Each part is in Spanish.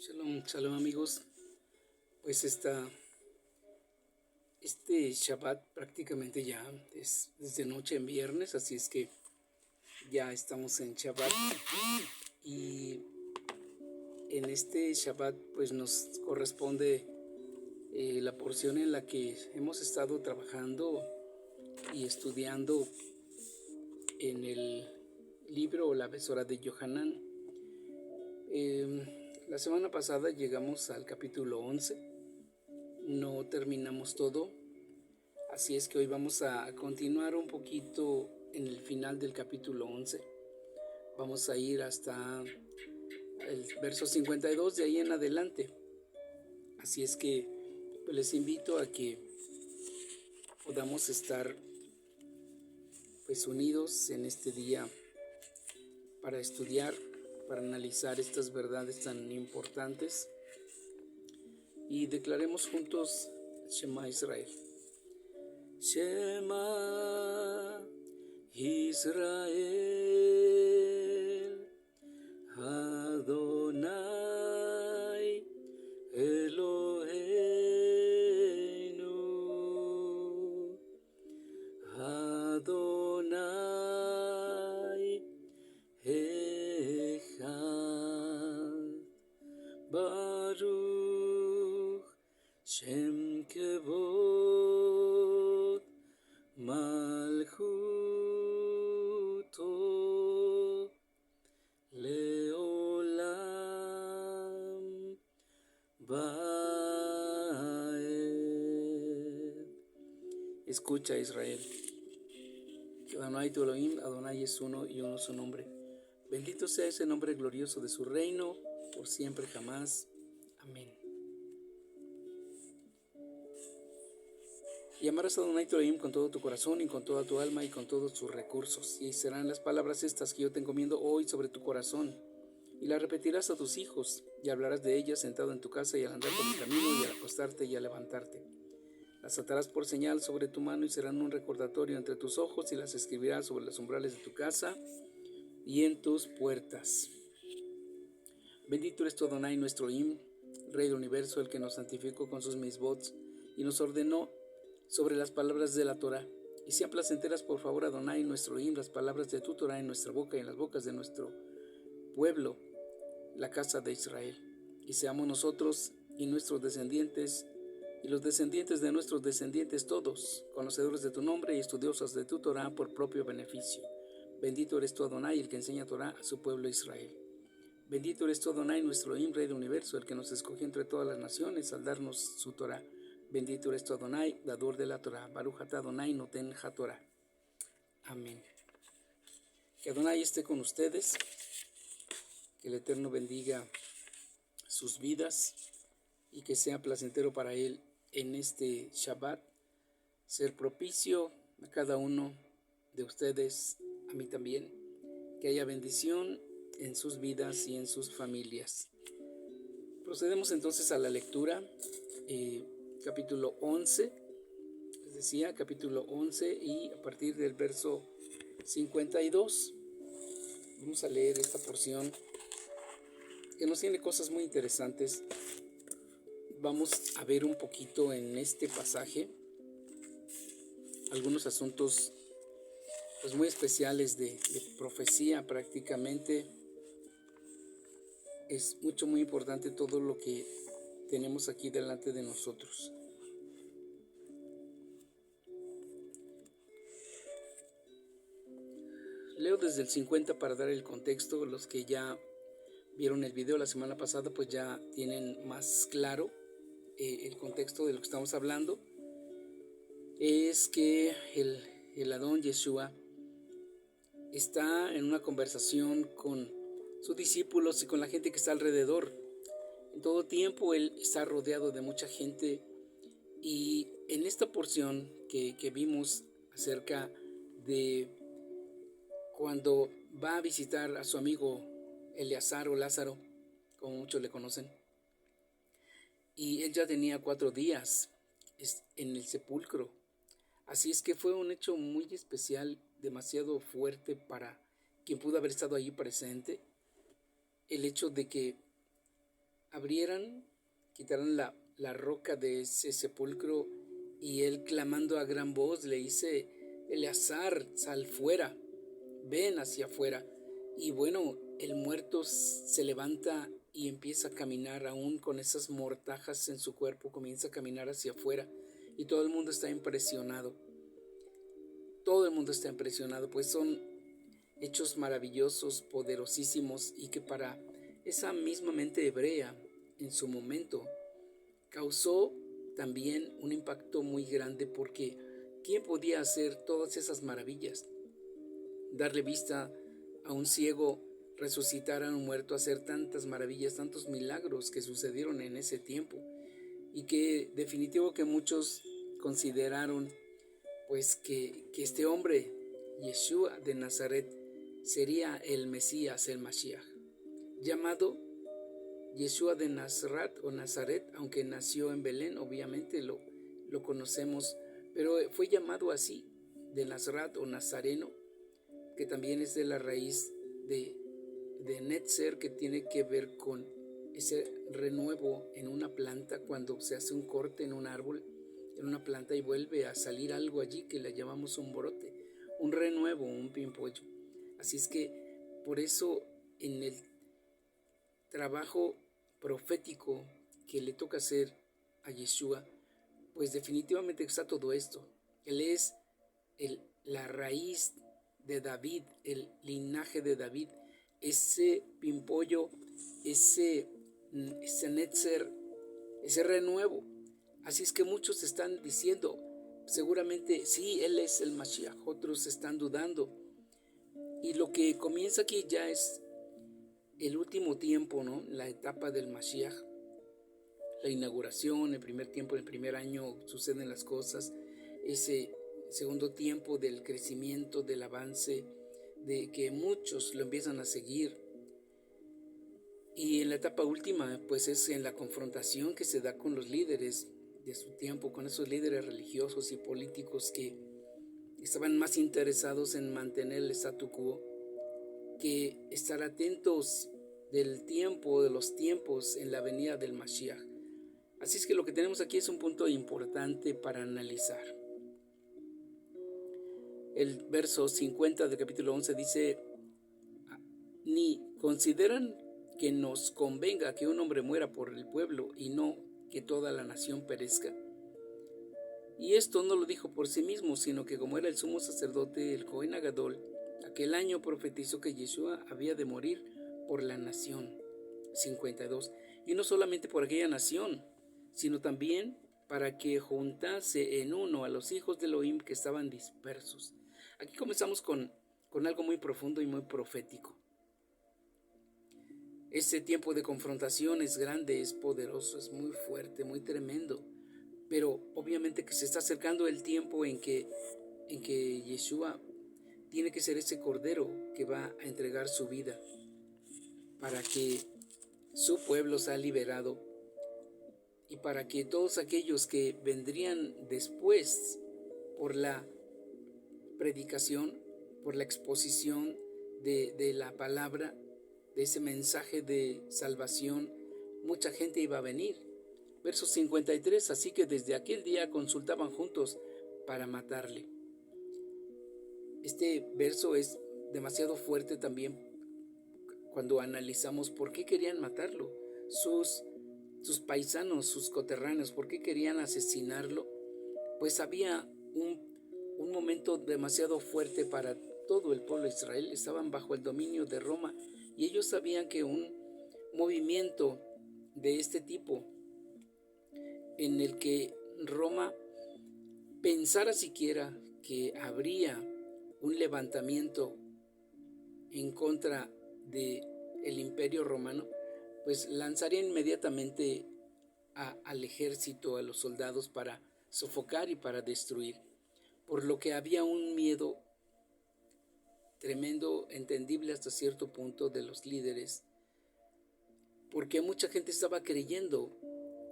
Shalom, shalom amigos. Pues este Shabbat prácticamente ya es desde noche en viernes, así es que ya estamos en Shabbat. Y en este Shabbat pues nos corresponde la porción en la que hemos estado trabajando y estudiando en el libro La Besora de Yohanan. La semana pasada llegamos al capítulo 11. No terminamos todo, así es que hoy vamos a continuar un poquito en el final del capítulo 11. Vamos a ir hasta el verso 52, de ahí en adelante. Así es que pues, les invito a que podamos estar pues unidos en este día para estudiar, para analizar estas verdades tan importantes, y declaremos juntos Shema Israel. Shema Israel, Adonai Eloheinu, Adonai Echad, Baruch Shem Kevod Malchuto Leolam Vaed. Escucha, Israel, que Adonai tu Elohim, Adonai es uno y uno su nombre. Bendito sea ese nombre glorioso de su reino, por siempre jamás. Amén. Y amarás a Adonai tu Elohim con todo tu corazón y con toda tu alma y con todos tus recursos. Y serán las palabras estas que yo te encomiendo hoy sobre tu corazón. Y las repetirás a tus hijos, y hablarás de ellas sentado en tu casa y al andar por el camino y al acostarte y al levantarte. Las atarás por señal sobre tu mano y serán un recordatorio entre tus ojos, y las escribirás sobre los umbrales de tu casa y en tus puertas. Bendito eres tu Adonai, nuestro Elohim, Rey del universo, el que nos santificó con sus misbots y nos ordenó sobre las palabras de la Torah. Y sean placenteras, por favor, Adonai, nuestro Elohim, las palabras de tu Torah en nuestra boca y en las bocas de nuestro pueblo, la casa de Israel. Y seamos nosotros y nuestros descendientes y los descendientes de nuestros descendientes todos, conocedores de tu nombre y estudiosos de tu Torah por propio beneficio. Bendito eres tú, Adonai, el que enseña Torah a su pueblo Israel. Bendito eres tú, Adonai, nuestro Elohim, Rey del universo, el que nos escogió entre todas las naciones al darnos su Torah. Bendito eres tú, Adonai, dador de la Torah. Baruch atah Adonai noten haTorah. Amén. Que Adonai esté con ustedes, que el Eterno bendiga sus vidas y que sea placentero para Él en este Shabbat ser propicio a cada uno de ustedes, a mí también, que haya bendición en sus vidas y en sus familias. Procedemos entonces a la lectura, capítulo 11, les decía, capítulo 11, y a partir del verso 52 vamos a leer esta porción que nos tiene cosas muy interesantes. Vamos a ver un poquito en este pasaje algunos asuntos pues muy especiales de profecía. Prácticamente es muy importante todo lo que tenemos aquí delante de nosotros. Leo desde el 50 para dar el contexto. Los que ya vieron el video la semana pasada pues ya tienen más claro el contexto de lo que estamos hablando. Es que el Adón Yeshua está en una conversación con sus discípulos y con la gente que está alrededor. En todo tiempo Él está rodeado de mucha gente, y en esta porción que vimos acerca de cuando va a visitar a su amigo Eleazar o Lázaro, como muchos le conocen, y él ya tenía 4 días en el sepulcro. Así es que fue un hecho muy especial, demasiado fuerte para quien pudo haber estado allí presente, el hecho de que abrieran, quitaran la roca de ese sepulcro, y él, clamando a gran voz, le dice: Eleazar, sal fuera, ven hacia afuera. Y bueno, el muerto se levanta y empieza a caminar, aún con esas mortajas en su cuerpo, comienza a caminar hacia afuera, y todo el mundo está impresionado. Todo el mundo está impresionado, pues son hechos maravillosos, poderosísimos, y que para esa misma mente hebrea en su momento causó también un impacto muy grande, porque ¿quién podía hacer todas esas maravillas? Darle vista a un ciego, resucitar a un muerto, hacer tantas maravillas, tantos milagros que sucedieron en ese tiempo, y que definitivo que muchos consideraron pues que este hombre, Yeshua de Nazaret, sería el Mesías, el Mashiach, llamado Yeshua de Nazaret o Nazaret, aunque nació en Belén, obviamente lo conocemos, pero fue llamado así, de Nazaret o Nazareno, que también es de la raíz de Netzer, que tiene que ver con ese renuevo en una planta, cuando se hace un corte en un árbol, en una planta, y vuelve a salir algo allí que le llamamos un brote, un renuevo, un pimpollo. Así es que por eso en el trabajo profético que le toca hacer a Yeshua, pues definitivamente está todo esto. Él es la raíz de David, el linaje de David, ese pimpollo, ese Netzer, ese renuevo. Así es que muchos están diciendo, seguramente sí, él es el Mashiach, otros están dudando. Y lo que comienza aquí ya es el último tiempo, ¿no? La etapa del Mashiach, la inauguración, el primer tiempo, el primer año suceden las cosas, ese segundo tiempo del crecimiento, del avance, de que muchos lo empiezan a seguir. Y en la etapa última, pues es en la confrontación que se da con los líderes de su tiempo, con esos líderes religiosos y políticos que estaban más interesados en mantener el statu quo que estar atentos del tiempo, de los tiempos en la venida del Mashiach. Así es que lo que tenemos aquí es un punto importante para analizar. El verso 50 del capítulo 11 dice: ni consideran que nos convenga que un hombre muera por el pueblo y no que toda la nación perezca. Y esto no lo dijo por sí mismo, sino que como era el sumo sacerdote, el Cohen Agadol, aquel año profetizó que Yeshua había de morir por la nación. 52. Y no solamente por aquella nación, sino también para que juntase en uno a los hijos de Elohim que estaban dispersos. Aquí comenzamos con algo muy profundo y muy profético. Este tiempo de confrontación es grande, es poderoso, es muy fuerte, muy tremendo. Pero obviamente que se está acercando el tiempo en que Yeshua tiene que ser ese cordero que va a entregar su vida para que su pueblo sea liberado, y para que todos aquellos que vendrían después por la predicación, por la exposición de la palabra, de ese mensaje de salvación, mucha gente iba a venir. Verso 53, así que desde aquel día consultaban juntos para matarle. Este verso es demasiado fuerte también cuando analizamos por qué querían matarlo. Sus paisanos, sus coterráneos, ¿por qué querían asesinarlo? Pues había un momento demasiado fuerte para todo el pueblo de Israel. Estaban bajo el dominio de Roma, y ellos sabían que un movimiento de este tipo, en el que Roma pensara siquiera que habría un levantamiento en contra del Imperio Romano, pues lanzaría inmediatamente al ejército, a los soldados, para sofocar y para destruir. Por lo que había un miedo tremendo, entendible hasta cierto punto, de los líderes, porque mucha gente estaba creyendo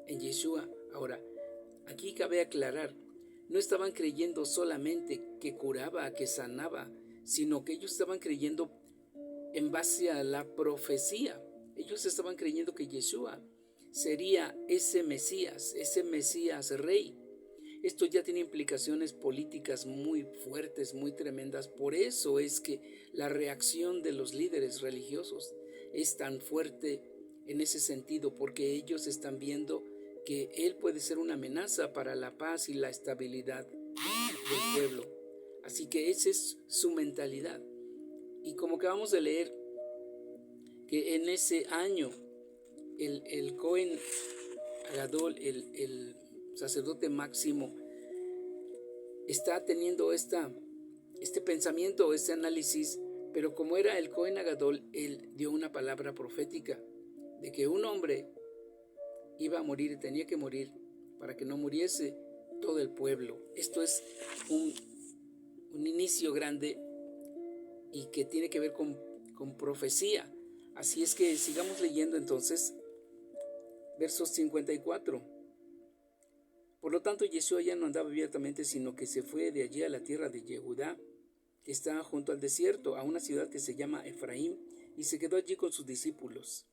en Yeshua. Ahora, aquí cabe aclarar, no estaban creyendo solamente que curaba, que sanaba, sino que ellos estaban creyendo en base a la profecía. Ellos estaban creyendo que Yeshua sería ese Mesías rey. Esto ya tiene implicaciones políticas muy fuertes, muy tremendas. Por eso es que la reacción de los líderes religiosos es tan fuerte en ese sentido, porque ellos están viendo que él puede ser una amenaza para la paz y la estabilidad del pueblo. Así que esa es su mentalidad. Y como acabamos de leer, que en ese año el Cohen Gadol, el sacerdote máximo, está teniendo este pensamiento, este análisis, pero como era el Cohen Gadol, él dio una palabra profética de que un hombre iba a morir y tenía que morir para que no muriese todo el pueblo. Esto es un inicio grande y que tiene que ver con profecía. Así es que sigamos leyendo entonces versos 54. Por lo tanto, Yeshua ya no andaba abiertamente, sino que se fue de allí a la tierra de Yehudá, que está junto al desierto, a una ciudad que se llama Efraín, y se quedó allí con sus discípulos.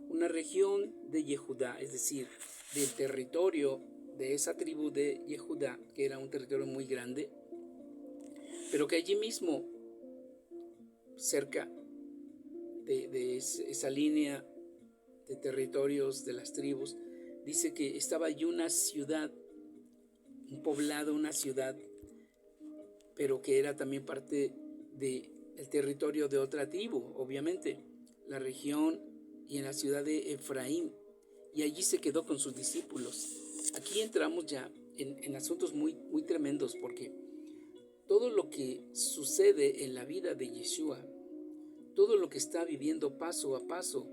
Una región de Yehudá, es decir, del territorio de esa tribu de Yehudá, que era un territorio muy grande, pero que allí mismo, cerca de esa línea de territorios de las tribus, dice que estaba allí una ciudad, un poblado, una ciudad, pero que era también parte del territorio de otra tribu, obviamente, la región y en la ciudad de Efraín, y allí se quedó con sus discípulos. Aquí entramos ya en asuntos muy, muy tremendos, porque todo lo que sucede en la vida de Yeshua, todo lo que está viviendo paso a paso,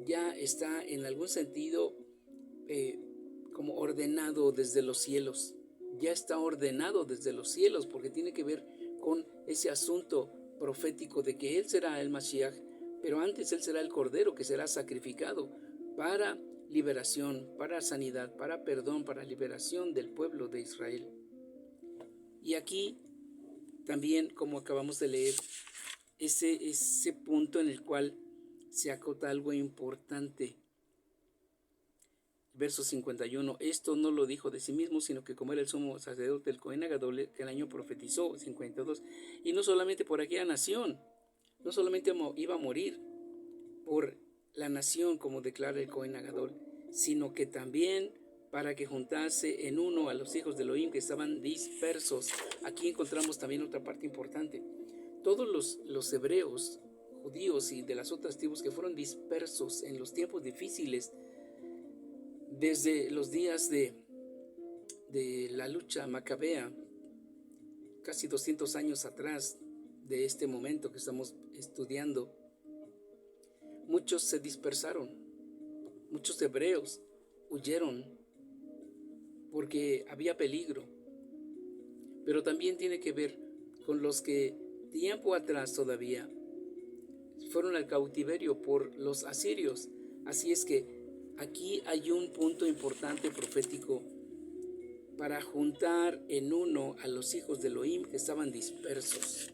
ya está en algún sentido como ordenado desde los cielos. Ya está ordenado desde los cielos, porque tiene que ver con ese asunto profético de que Él será el Mashiach, pero antes Él será el Cordero que será sacrificado para liberación, para sanidad, para perdón, para liberación del pueblo de Israel. Y aquí también, como acabamos de leer, ese punto en el cual se acota algo importante. Verso 51, esto no lo dijo de sí mismo, sino que como era el sumo sacerdote del Cohen Gadol, que el año profetizó, 52, y no solamente por aquella nación, no solamente iba a morir por la nación, como declara el Cohen Gadol, sino que también para que juntase en uno a los hijos de Elohim que estaban dispersos. Aquí encontramos también otra parte importante. Todos los hebreos, judíos y de las otras tribus que fueron dispersos en los tiempos difíciles, desde los días de la lucha macabea, casi 200 años atrás de este momento que estamos estudiando, muchos se dispersaron, muchos hebreos huyeron porque había peligro, pero también tiene que ver con los que tiempo atrás todavía fueron al cautiverio por los asirios. Así es que aquí hay un punto importante profético para juntar en uno a los hijos de Elohim que estaban dispersos.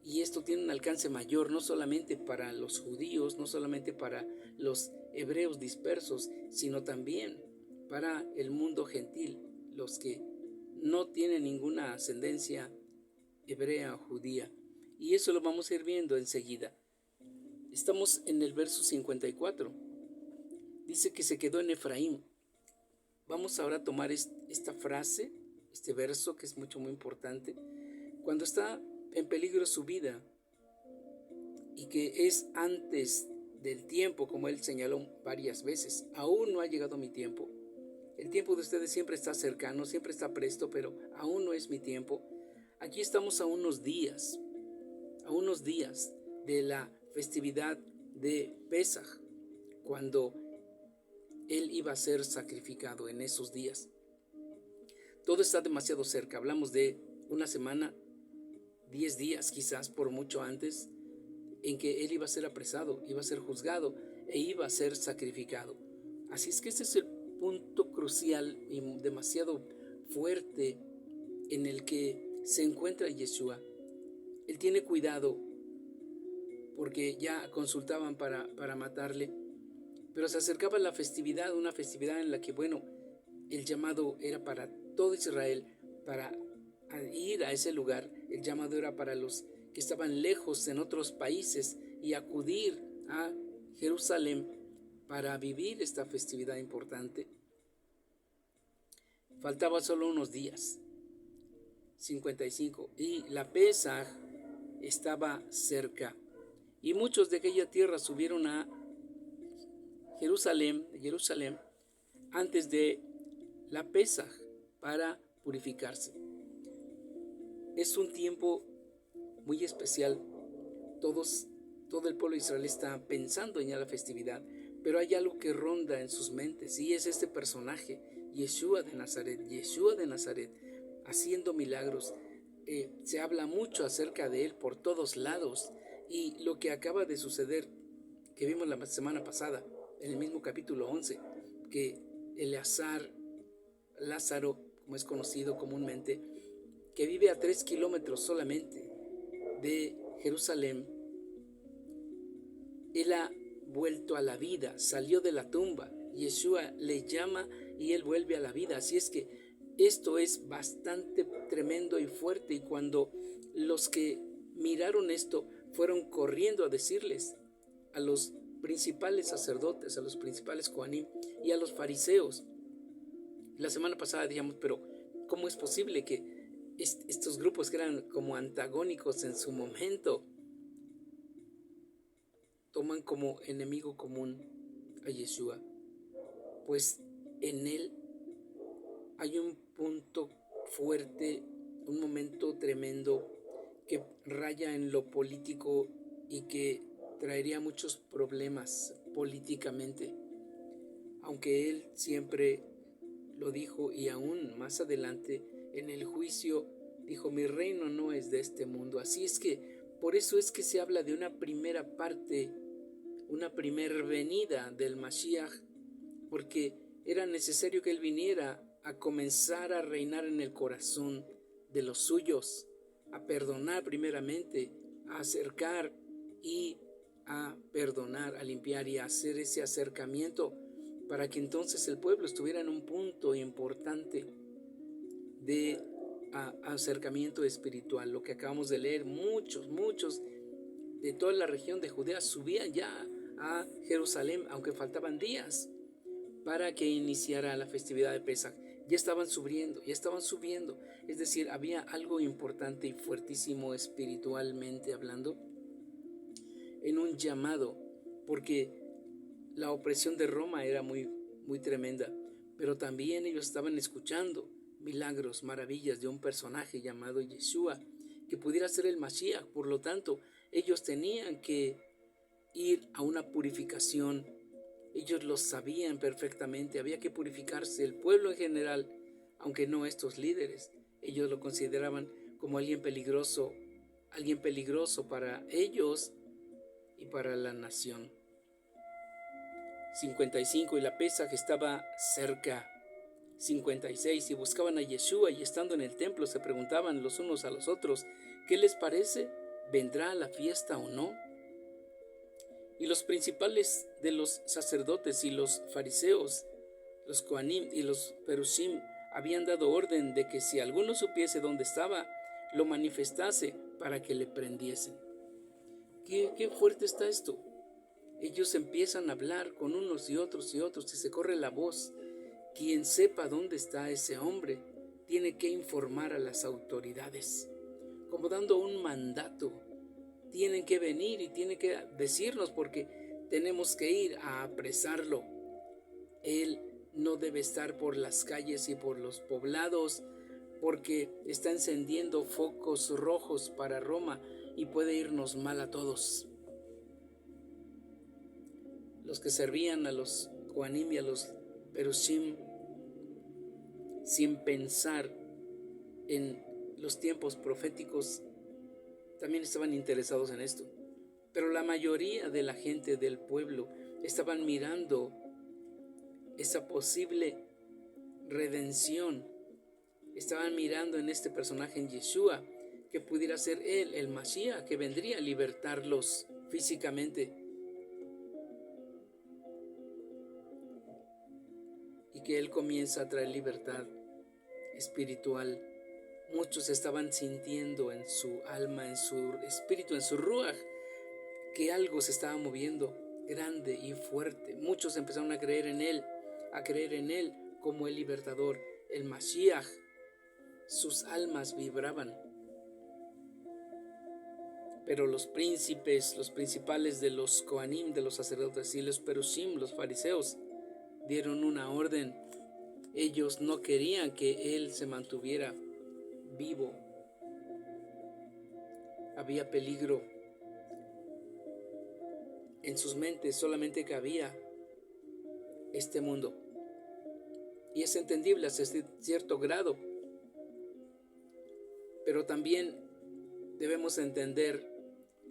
Y esto tiene un alcance mayor, no solamente para los judíos, no solamente para los hebreos dispersos, sino también para el mundo gentil, los que no tienen ninguna ascendencia hebrea o judía. Y eso lo vamos a ir viendo enseguida. Estamos en el verso 54. Dice que se quedó en Efraín. Vamos ahora a tomar esta frase, este verso que es muy importante. Cuando está en peligro su vida y que es antes del tiempo, como él señaló varias veces, aún no ha llegado mi tiempo. El tiempo de ustedes siempre está cercano, siempre está presto, pero aún no es mi tiempo. Aquí estamos a unos días de la festividad de Pesaj, cuando él iba a ser sacrificado en esos días. Todo está demasiado cerca. Hablamos de una semana, 10 días quizás por mucho antes, en que él iba a ser apresado, iba a ser juzgado e iba a ser sacrificado. Así es que este es el punto crucial y demasiado fuerte en el que se encuentra Yeshua. Él tiene cuidado porque ya consultaban para matarle, Pero se acercaba la festividad, una festividad en la que, el llamado era para todo Israel, para ir a ese lugar. El llamado era para los que estaban lejos en otros países y acudir a Jerusalén para vivir esta festividad importante. Faltaba solo unos días, 55, y la Pesaj estaba cerca. Y muchos de aquella tierra subieron a Jerusalén antes de la Pesaj para purificarse. Es un tiempo muy especial. Todo el pueblo de Israel está pensando en ya la festividad, pero hay algo que ronda en sus mentes y es este personaje, Yeshua de Nazaret, haciendo milagros. Se habla mucho acerca de él por todos lados, y lo que acaba de suceder, que vimos la semana pasada, en el mismo capítulo 11, que Lázaro, como es conocido comúnmente, que vive a 3 kilómetros solamente de Jerusalén, él ha vuelto a la vida, salió de la tumba. Yeshua le llama y él vuelve a la vida. Así es que esto es bastante tremendo y fuerte, y cuando los que miraron esto fueron corriendo a decirles a los principales sacerdotes, a los principales Kohanim y a los fariseos. La semana pasada dijimos, pero ¿cómo es posible que estos grupos que eran como antagónicos en su momento toman como enemigo común a Yeshua? Pues en él hay un punto fuerte, un momento tremendo que raya en lo político y que traería muchos problemas políticamente, aunque él siempre lo dijo, y aún más adelante en el juicio dijo: mi reino no es de este mundo. Así es que por eso es que se habla de una primera parte, una primer venida del Mashiach, porque era necesario que él viniera a comenzar a reinar en el corazón de los suyos, a perdonar primeramente, a acercar y a perdonar, a limpiar y a hacer ese acercamiento, para que entonces el pueblo estuviera en un punto importante de acercamiento espiritual. Lo que acabamos de leer, muchos de toda la región de Judea subían ya a Jerusalén, aunque faltaban días para que iniciara la festividad de Pesaj. Ya estaban subiendo, es decir, había algo importante y fuertísimo espiritualmente hablando en un llamado, porque la opresión de Roma era muy tremenda, pero también ellos estaban escuchando milagros, maravillas de un personaje llamado Yeshua, que pudiera ser el Mashiach. Por lo tanto, ellos tenían que ir a una purificación. Ellos lo sabían perfectamente, había que purificarse. El pueblo en general, aunque no estos líderes, ellos lo consideraban como alguien peligroso para ellos y para la nación. 55, y la Pesaj estaba cerca. 56, y buscaban a Yeshua, y estando en el templo se preguntaban los unos a los otros: ¿qué les parece? ¿Vendrá a la fiesta o no? Y los principales de los sacerdotes y los fariseos, los Kohanim y los Perushim, habían dado orden de que si alguno supiese dónde estaba, lo manifestase para que le prendiesen. Qué fuerte está esto. Ellos empiezan a hablar con unos y otros, y se corre la voz. Quien sepa dónde está ese hombre tiene que informar a las autoridades, como dando un mandato. Tienen que venir y tienen que decirnos, porque tenemos que ir a apresarlo. Él no debe estar por las calles y por los poblados, porque está encendiendo focos rojos para Roma y puede irnos mal a todos. Los que servían a los Kohanim y a los Perushim, sin pensar en los tiempos proféticos, también estaban interesados en esto. Pero la mayoría de la gente del pueblo estaban mirando esa posible redención. Estaban mirando en este personaje, en Yeshua, que pudiera ser él, el Mashiach, que vendría a libertarlos físicamente. y que Él comienza a traer libertad espiritual. Muchos estaban sintiendo en su alma, en su espíritu, en su ruaj, que algo se estaba moviendo grande y fuerte. Muchos empezaron a creer en Él como el libertador, el Mashiach. Sus almas vibraban. Pero los príncipes, los principales de los Kohanim, de los sacerdotes, y los Perushim, los fariseos, dieron una orden. Ellos no querían que Él se mantuviera vivo. Había peligro en sus mentes, solamente cabía este mundo. Y es entendible hasta cierto grado, pero también debemos entender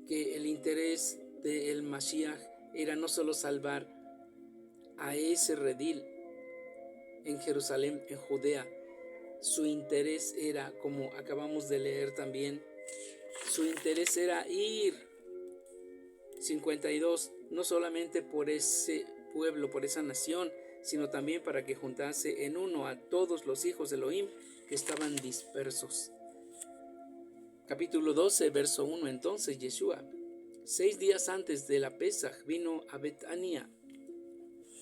que el interés del Mashiach era no solo salvar a ese redil en Jerusalén, en Judea. Su interés era, como acabamos de leer también, su interés era ir 52, no solamente por ese pueblo, por esa nación, sino también para que juntase en uno a todos los hijos de Elohim que estaban dispersos. Capítulo 12, verso 1. Entonces Yeshua, 6 días antes de la Pesaj, vino a Betania,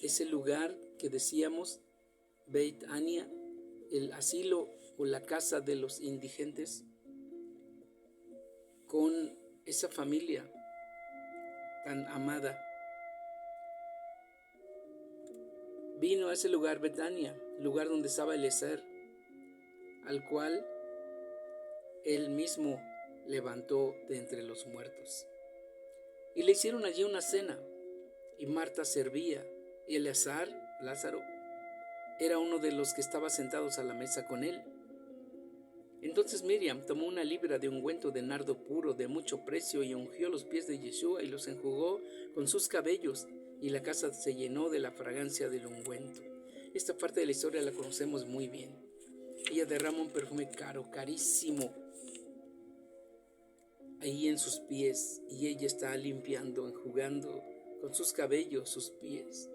ese lugar que decíamos, Betania, el asilo o la casa de los indigentes, con esa familia tan amada. Vino a ese lugar, Betania, lugar donde estaba Eliezer, al cual él mismo levantó de entre los muertos. Y le hicieron allí una cena, y Marta servía, y Eleazar, Lázaro, era uno de los que estaba sentados a la mesa con él. Entonces Miriam tomó una libra de ungüento de nardo puro de mucho precio y ungió los pies de Yeshua y los enjugó con sus cabellos, y la casa se llenó de la fragancia del ungüento. Esta parte de la historia la conocemos muy bien. Ella derrama un perfume caro, carísimo, ahí en sus pies, y ella está limpiando, enjugando con sus cabellos sus pies.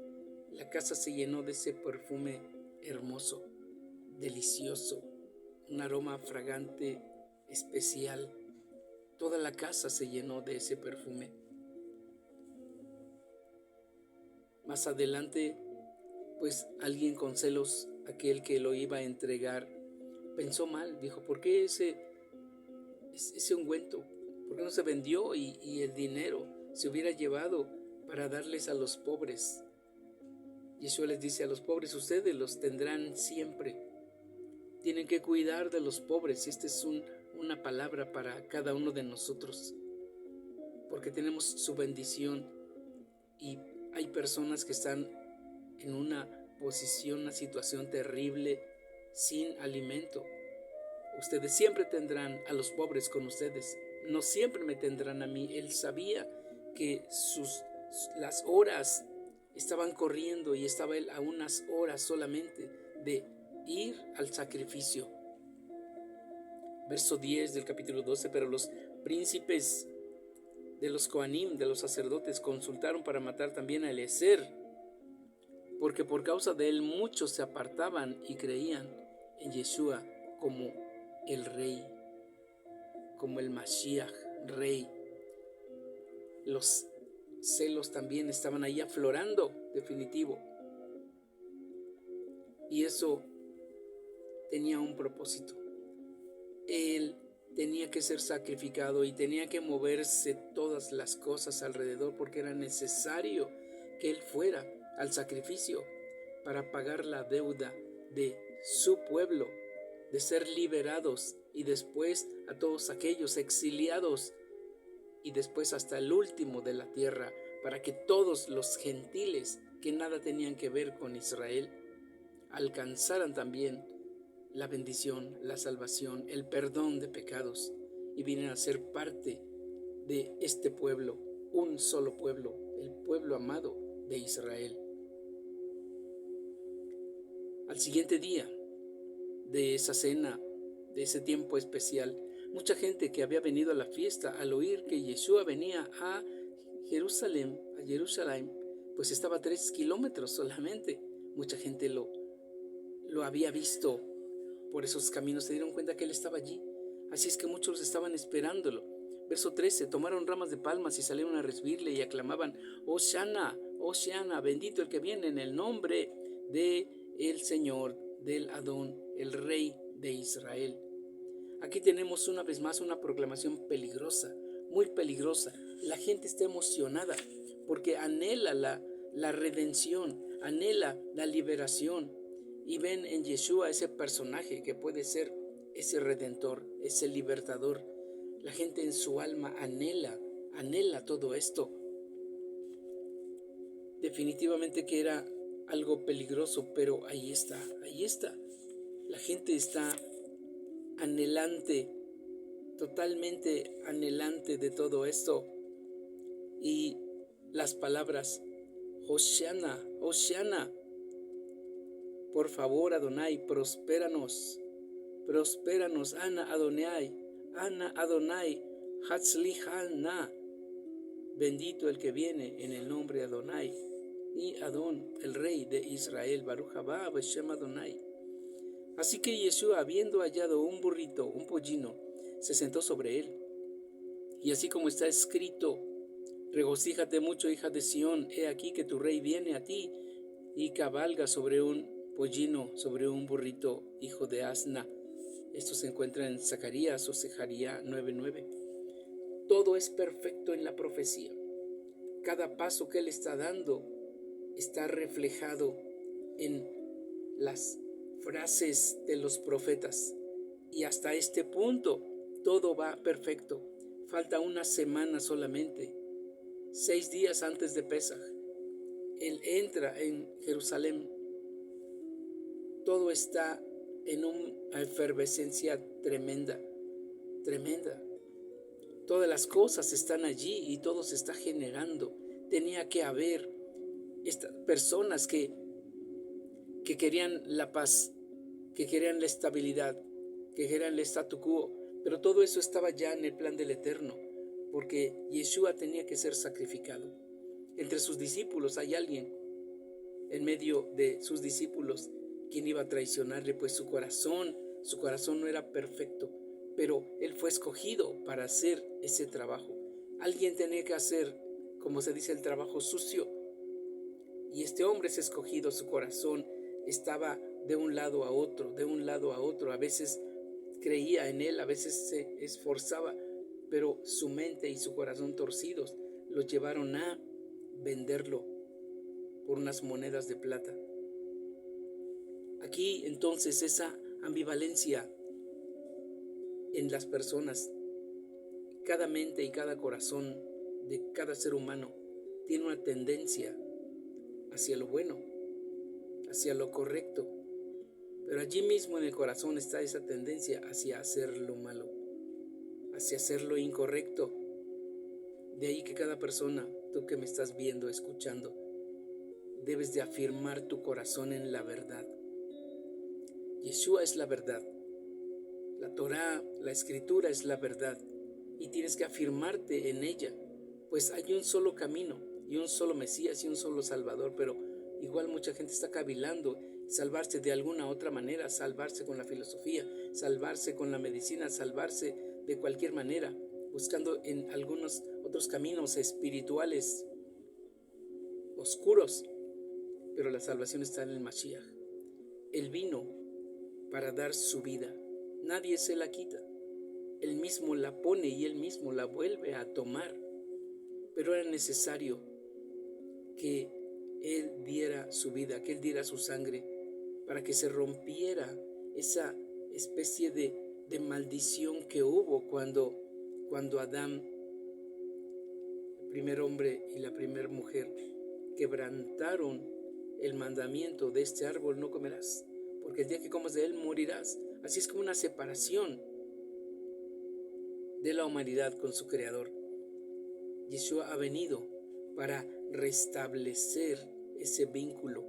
La casa se llenó de ese perfume hermoso, delicioso, un aroma fragante, especial. Toda la casa se llenó de ese perfume. Más adelante, pues alguien con celos, aquel que lo iba a entregar, pensó mal, dijo, ¿por qué ese ungüento? ¿Por qué no se vendió y el dinero se hubiera llevado para darles a los pobres? Yeshua les dice, a los pobres ustedes los tendrán siempre. Tienen que cuidar de los pobres. Esta es una palabra para cada uno de nosotros, porque tenemos su bendición y hay personas que están en una posición, una situación terrible, sin alimento. Ustedes siempre tendrán a los pobres con ustedes, no siempre me tendrán a mí. Él sabía que las horas estaban corriendo y estaba él a unas horas solamente de ir al sacrificio. Verso 10 del capítulo 12, pero los príncipes de los Kohanim, de los sacerdotes, consultaron para matar también a Eliezer, porque por causa de él muchos se apartaban y creían en Yeshua como el rey, como el Mashiach, rey. Los celos también estaban ahí aflorando, definitivo. Y eso tenía un propósito. Él tenía que ser sacrificado y tenía que moverse todas las cosas alrededor, porque era necesario que él fuera al sacrificio para pagar la deuda de su pueblo, de ser liberados, y después a todos aquellos exiliados, y después hasta el último de la tierra, para que todos los gentiles que nada tenían que ver con Israel alcanzaran también la bendición, la salvación, el perdón de pecados, y vienen a ser parte de este pueblo, un solo pueblo, el pueblo amado de Israel. Al siguiente día de esa cena, de ese tiempo especial, mucha gente que había venido a la fiesta, al oír que Yeshua venía a Jerusalén, pues estaba a 3 kilómetros solamente. Mucha gente lo lo había visto por esos caminos, se dieron cuenta que Él estaba allí. Así es que muchos estaban esperándolo. Verso 13, tomaron ramas de palmas y salieron a recibirle y aclamaban, Hosana, Hosana, bendito el que viene en el nombre de el Señor, del Adón, el Rey de Israel. Aquí tenemos una vez más una proclamación peligrosa, muy peligrosa. La gente está emocionada porque anhela la redención, anhela la liberación y ven en Yeshua ese personaje que puede ser ese redentor, ese libertador. La gente en su alma anhela todo esto. Definitivamente que era algo peligroso, pero ahí está. La gente está anhelante, totalmente anhelante de todo esto. Y las palabras, Hosana, Hosana, por favor Adonai, prospéranos, Ana Adonai, Hatzlihana, bendito el que viene en el nombre de Adonai, y Adón, el rey de Israel, Baruch haba Beshem Adonai. Así que Yeshua, habiendo hallado un burrito, un pollino, se sentó sobre él. Y así como está escrito, regocíjate mucho, hija de Sión, he aquí que tu rey viene a ti y cabalga sobre un pollino, sobre un burrito, hijo de asna. Esto se encuentra en Zacarías o Sejaría 9:9. Todo es perfecto en la profecía. Cada paso que Él está dando está reflejado en las frases de los profetas. Y hasta este punto todo va perfecto. Falta una semana solamente, 6 días antes de Pesaj. Él entra en Jerusalén. Todo está en una efervescencia tremenda. Todas las cosas están allí y todo se está generando. Tenía que haber estas personas que querían la paz, que querían la estabilidad, que querían el statu quo, pero todo eso estaba ya en el plan del Eterno, porque Yeshua tenía que ser sacrificado. Entre sus discípulos hay alguien, en medio de sus discípulos, quien iba a traicionarle, pues su corazón no era perfecto, pero él fue escogido para hacer ese trabajo. Alguien tenía que hacer, como se dice, el trabajo sucio, y este hombre es escogido. Su corazón estaba de un lado a otro, a veces creía en él, a veces se esforzaba, pero su mente y su corazón torcidos los llevaron a venderlo por unas monedas de plata. Aquí entonces esa ambivalencia en las personas, cada mente y cada corazón de cada ser humano tiene una tendencia hacia lo bueno, hacia lo correcto, pero allí mismo en el corazón está esa tendencia hacia hacer lo malo, hacia hacer lo incorrecto. De ahí que cada persona, tú que me estás viendo, escuchando, debes de afirmar tu corazón en la verdad. Yeshua es la verdad. La Torá, la Escritura es la verdad. Y tienes que afirmarte en ella. Pues hay un solo camino y un solo Mesías y un solo Salvador. Pero igual mucha gente está cavilando salvarse de alguna otra manera. Salvarse con la filosofía, salvarse con la medicina, salvarse de cualquier manera. Buscando en algunos otros caminos espirituales oscuros. Pero la salvación está en el Mashiach. Él vino para dar su vida. Nadie se la quita. Él mismo la pone y Él mismo la vuelve a tomar. Pero era necesario que Él diera su vida, que Él diera su sangre, para que se rompiera esa especie de maldición que hubo cuando Adán, el primer hombre y la primera mujer, quebrantaron el mandamiento: de este árbol no comerás, porque el día que comas de él morirás. Así es como una separación de la humanidad con su Creador. Yeshua ha venido para restablecer ese vínculo.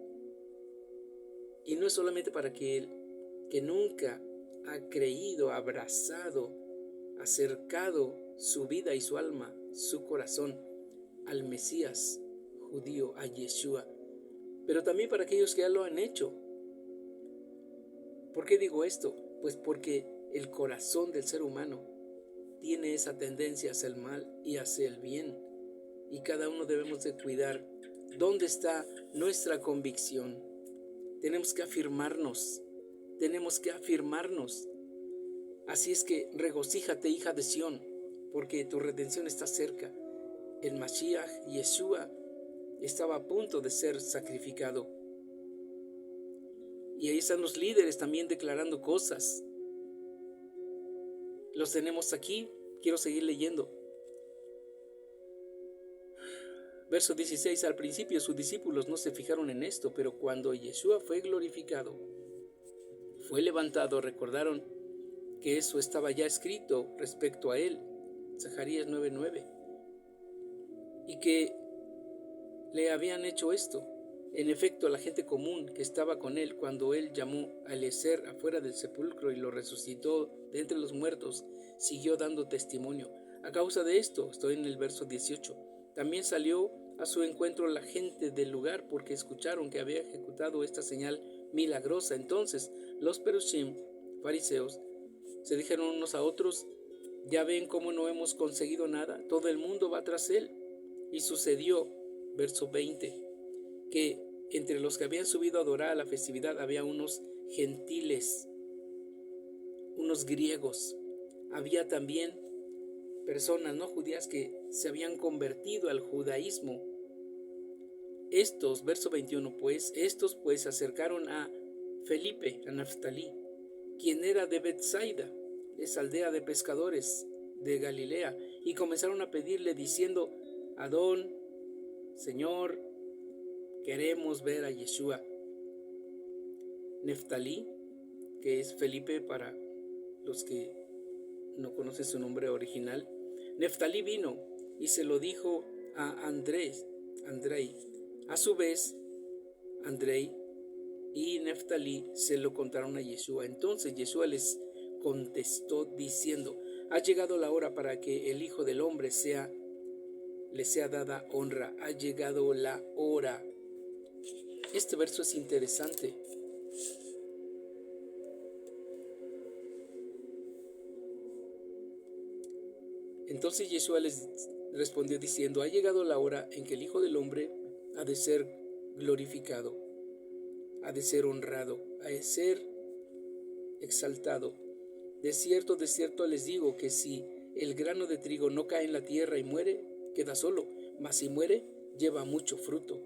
Y no es solamente para aquel que nunca ha creído, abrazado, acercado su vida y su alma, su corazón al Mesías judío, a Yeshua, pero también para aquellos que ya lo han hecho. ¿Por qué digo esto? Pues porque el corazón del ser humano tiene esa tendencia hacia el mal y hacia el bien. Y cada uno debemos de cuidar dónde está nuestra convicción. Tenemos que afirmarnos. Así es que regocíjate, hija de Sión, porque tu redención está cerca. El Mashiach, Yeshua, estaba a punto de ser sacrificado. Y ahí están los líderes también declarando cosas. Los tenemos aquí. Quiero seguir leyendo. Verso 16. Al principio sus discípulos no se fijaron en esto, pero cuando Yeshua fue glorificado, fue levantado, recordaron que eso estaba ya escrito respecto a él, Zacarías 9:9, y que le habían hecho esto. En efecto, la gente común que estaba con él cuando él llamó a Eliezer afuera del sepulcro y lo resucitó de entre los muertos, siguió dando testimonio. A causa de esto, estoy en el verso 18, también salió a su encuentro la gente del lugar porque escucharon que había ejecutado esta señal milagrosa. Entonces los perushim, fariseos, se dijeron unos a otros: ya ven cómo no hemos conseguido nada, todo el mundo va tras él. Y sucedió, verso 20, que entre los que habían subido a adorar a la festividad había unos gentiles, unos griegos. Había también personas no judías que se habían convertido al judaísmo. Estos, verso 21, estos se acercaron a Felipe, a Naftalí, quien era de Betsaida, esa aldea de pescadores de Galilea, y comenzaron a pedirle diciendo: Adón, Señor, queremos ver a Yeshua. Neftalí, que es Felipe para los que no conocen su nombre original, Neftalí vino y se lo dijo a Andrei. A su vez, Andrei y Neftalí se lo contaron a Yeshua. Entonces Yeshua les contestó diciendo: ha llegado la hora para que el Hijo del Hombre le sea dada honra. Ha llegado la hora. Este verso es interesante. Entonces Yeshua les respondió diciendo: ha llegado la hora en que el Hijo del Hombre ha de ser glorificado, ha de ser honrado, ha de ser exaltado. De cierto les digo que si el grano de trigo no cae en la tierra y muere, queda solo, mas si muere, lleva mucho fruto.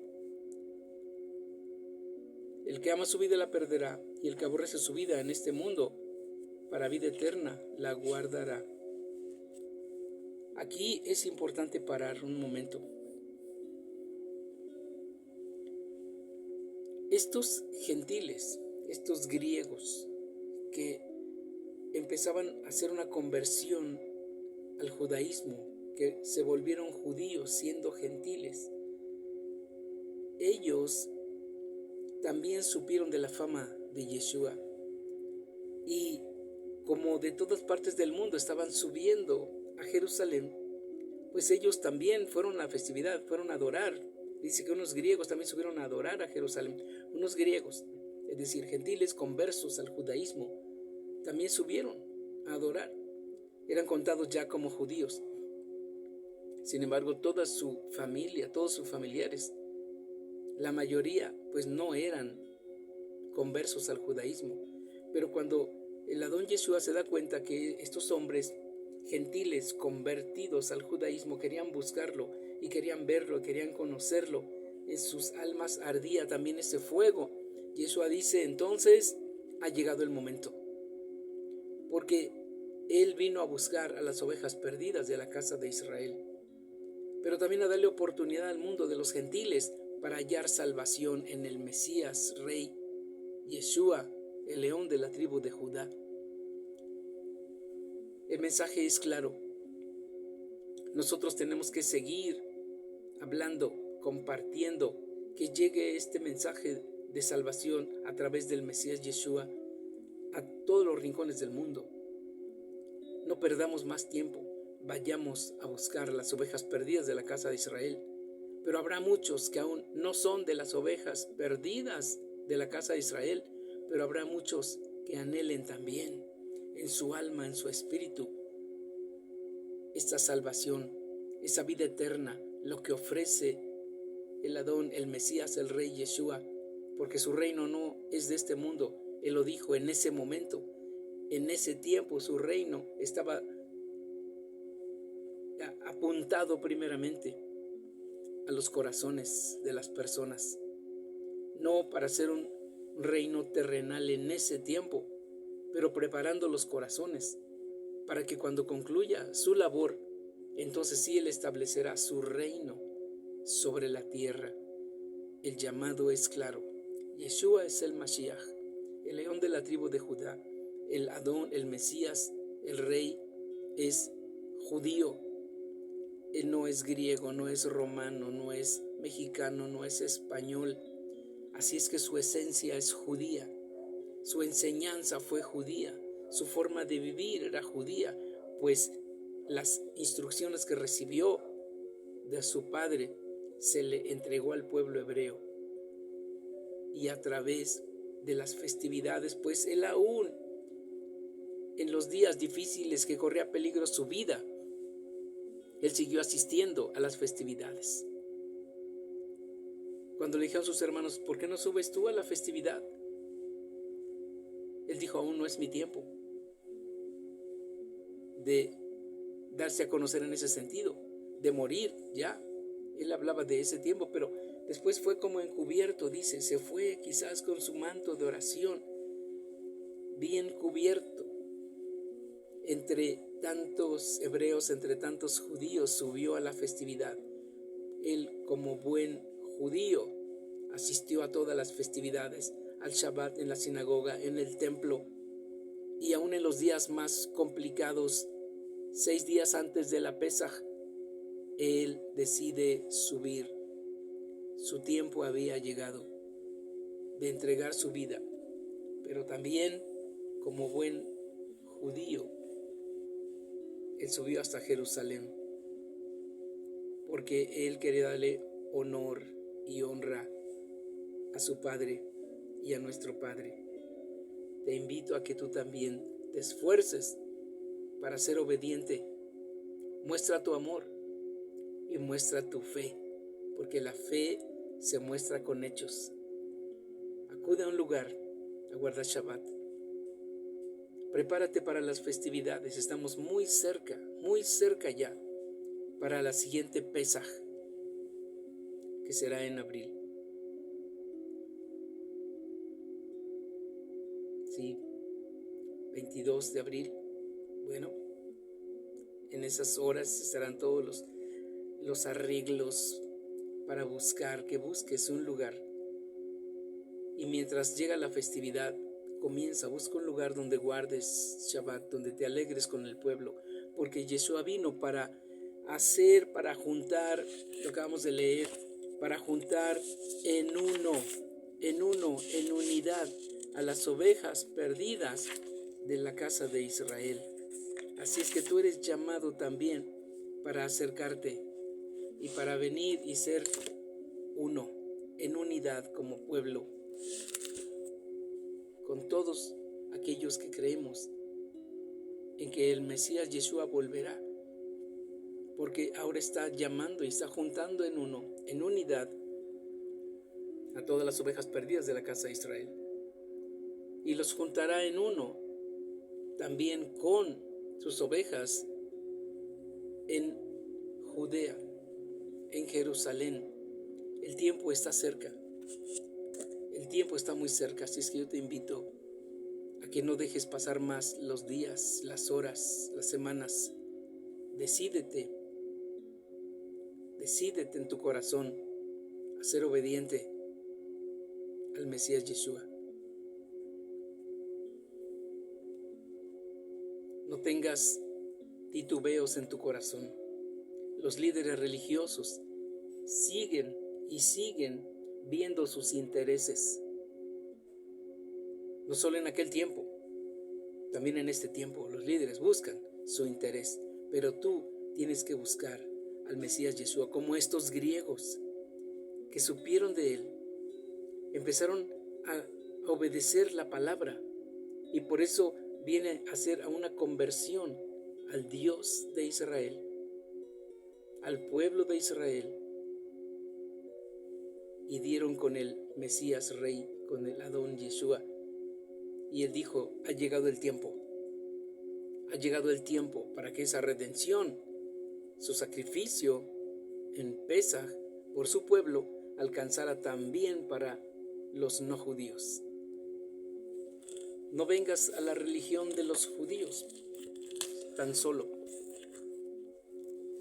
El que ama su vida la perderá, y el que aborrece su vida en este mundo, para vida eterna la guardará. Aquí es importante parar un momento. Estos gentiles, estos griegos que empezaban a hacer una conversión al judaísmo, que se volvieron judíos siendo gentiles, ellos también supieron de la fama de Yeshua, y como de todas partes del mundo estaban subiendo a Jerusalén, pues ellos también fueron a la festividad, fueron a adorar. Dice que unos griegos también subieron a adorar a Jerusalén. Unos griegos, es decir, gentiles conversos al judaísmo, también subieron a adorar. Eran contados ya como judíos. Sin embargo, toda su familia, todos sus familiares, la mayoría pues no eran conversos al judaísmo. Pero cuando el Adón Yeshua se da cuenta que estos hombres gentiles convertidos al judaísmo querían buscarlo y querían verlo, querían conocerlo, en sus almas ardía también ese fuego. Yeshua dice: entonces ha llegado el momento, porque él vino a buscar a las ovejas perdidas de la casa de Israel, pero también a darle oportunidad al mundo de los gentiles para hallar salvación en el Mesías, Rey Yeshua, el león de la tribu de Judá. El mensaje es claro. Nosotros tenemos que seguir hablando, compartiendo, que llegue este mensaje de salvación a través del Mesías Yeshua a todos los rincones del mundo. No perdamos más tiempo, vayamos a buscar las ovejas perdidas de la casa de Israel. Pero habrá muchos que aún no son de las ovejas perdidas de la casa de Israel, pero habrá muchos que anhelen también en su alma, en su espíritu, esta salvación, esa vida eterna, lo que ofrece el Adón, el Mesías, el Rey Yeshua, porque su reino no es de este mundo. Él lo dijo en ese momento, en ese tiempo su reino estaba apuntado primeramente a los corazones de las personas, no para ser un reino terrenal en ese tiempo, pero preparando los corazones para que cuando concluya su labor, entonces sí Él establecerá su reino sobre la tierra. El llamado es claro. Yeshua es el Mashiach, el león de la tribu de Judá, el Adón, el Mesías, el Rey, es judío. Él no es griego, no es romano, no es mexicano, no es español. Así es que su esencia es judía, su enseñanza fue judía, su forma de vivir era judía, pues las instrucciones que recibió de su padre se le entregó al pueblo hebreo. Y a través de las festividades, pues él aún en los días difíciles que corría peligro su vida, él siguió asistiendo a las festividades. Cuando le dijeron a sus hermanos, ¿por qué no subes tú a la festividad? Él dijo, aún no es mi tiempo de darse a conocer en ese sentido, de morir ya. Él hablaba de ese tiempo, pero después fue como encubierto, dice, se fue quizás con su manto de oración, bien cubierto. Entre tantos hebreos, entre tantos judíos, subió a la festividad. Él, como buen judío, asistió a todas las festividades, al Shabbat en la sinagoga, en el templo, y aún en los días más complicados, 6 días antes de la Pesaj, él decide subir. Su tiempo había llegado de entregar su vida, pero también, como buen judío, él subió hasta Jerusalén, porque él quería darle honor y honra a su Padre y a nuestro Padre. Te invito a que tú también te esfuerces para ser obediente. Muestra tu amor y muestra tu fe, porque la fe se muestra con hechos. Acude a un lugar a guardar Shabbat. Prepárate para las festividades. Estamos muy cerca ya para la siguiente Pesaj, que será en abril. Sí, 22 de abril. Bueno, en esas horas estarán todos los arreglos para que busques un lugar. Y mientras llega la festividad, busca un lugar donde guardes Shabbat, donde te alegres con el pueblo, porque Yeshua vino para juntar, lo acabamos de leer, para juntar en unidad a las ovejas perdidas de la casa de Israel. Así es que tú eres llamado también para acercarte y para venir y ser uno, en unidad como pueblo, con todos aquellos que creemos en que el Mesías Yeshua volverá, porque ahora está llamando y está juntando en unidad, a todas las ovejas perdidas de la casa de Israel, y los juntará en uno también con sus ovejas en Judea, en Jerusalén. El tiempo está cerca, el tiempo está muy cerca, así es que yo te invito a que no dejes pasar más los días, las horas, las semanas. Decídete en tu corazón a ser obediente al Mesías Yeshua. No tengas titubeos en tu corazón. Los líderes religiosos siguen viendo sus intereses. No solo en aquel tiempo, también en este tiempo los líderes buscan su interés, pero tú tienes que buscar al Mesías Yeshua, como estos griegos que supieron de él, empezaron a obedecer la palabra y por eso viene a hacer una conversión al Dios de Israel, al pueblo de Israel, y dieron con el Mesías Rey, con el Adón Yeshua. Y él dijo, ha llegado el tiempo para que esa redención, su sacrificio en Pesaj por su pueblo, alcanzara también para los no judíos. No vengas a la religión de los judíos tan solo,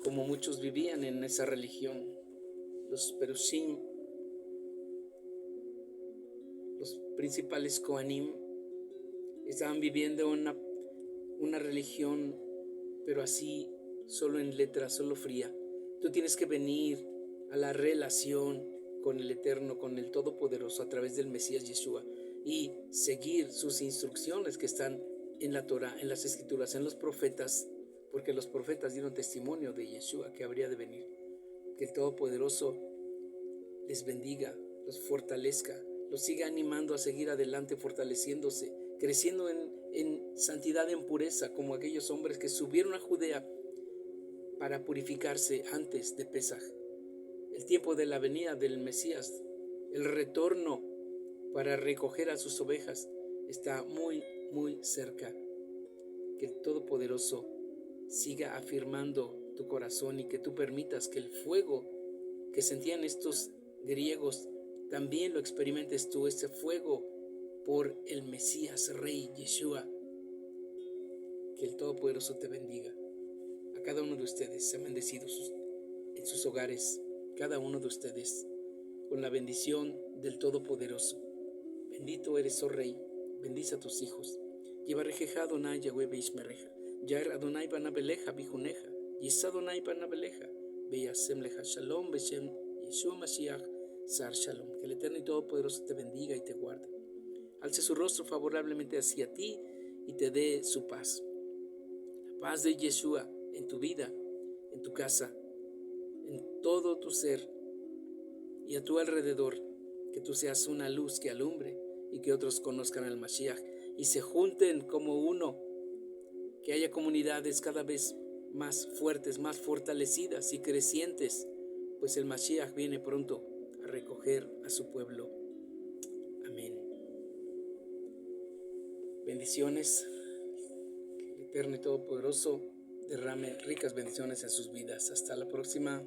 como muchos vivían en esa religión. Los Perushim, los principales Kohanim, estaban viviendo una religión, pero así, solo en letra, solo fría. Tú tienes que venir a la relación con el Eterno, con el Todopoderoso, a través del Mesías Yeshua, y seguir sus instrucciones que están en la Torah, en las Escrituras, en los profetas, porque los profetas dieron testimonio de Yeshua que habría de venir. Que el Todopoderoso les bendiga, los fortalezca, los siga animando a seguir adelante, fortaleciéndose, creciendo en santidad, en pureza, como aquellos hombres que subieron a Judea para purificarse antes de Pesaj. El tiempo de la venida del Mesías, el retorno para recoger a sus ovejas, está muy, muy cerca. Que el Todopoderoso siga afirmando tu corazón y que tú permitas que el fuego que sentían estos griegos también lo experimentes tú, ese fuego por el Mesías Rey Yeshua. Que el Todopoderoso te bendiga. A cada uno de ustedes sean bendecidos en sus hogares, cada uno de ustedes, con la bendición del Todopoderoso. Bendito eres, oh Rey, bendice a tus hijos. Yevarejeja Adonai Yahweh Beishmereja, Yair Adonai Banabeleja Bijuneja, Yisa Adonai Banabeleja, Beyasem Leja Shalom Beshem Yeshua Mashiach Sar Shalom. Que el Eterno y Todopoderoso te bendiga y te guarde. Alce su rostro favorablemente hacia ti y te dé su paz. La paz de Yeshua en tu vida, en tu casa, en todo tu ser y a tu alrededor. Que tú seas una luz que alumbre y que otros conozcan al Mashiach y se junten como uno. Que haya comunidades cada vez más fuertes, más fortalecidas y crecientes, pues el Mashiach viene pronto a recoger a su pueblo. Amén. Bendiciones. Que el Eterno y Todopoderoso derrame ricas bendiciones en sus vidas. Hasta la próxima.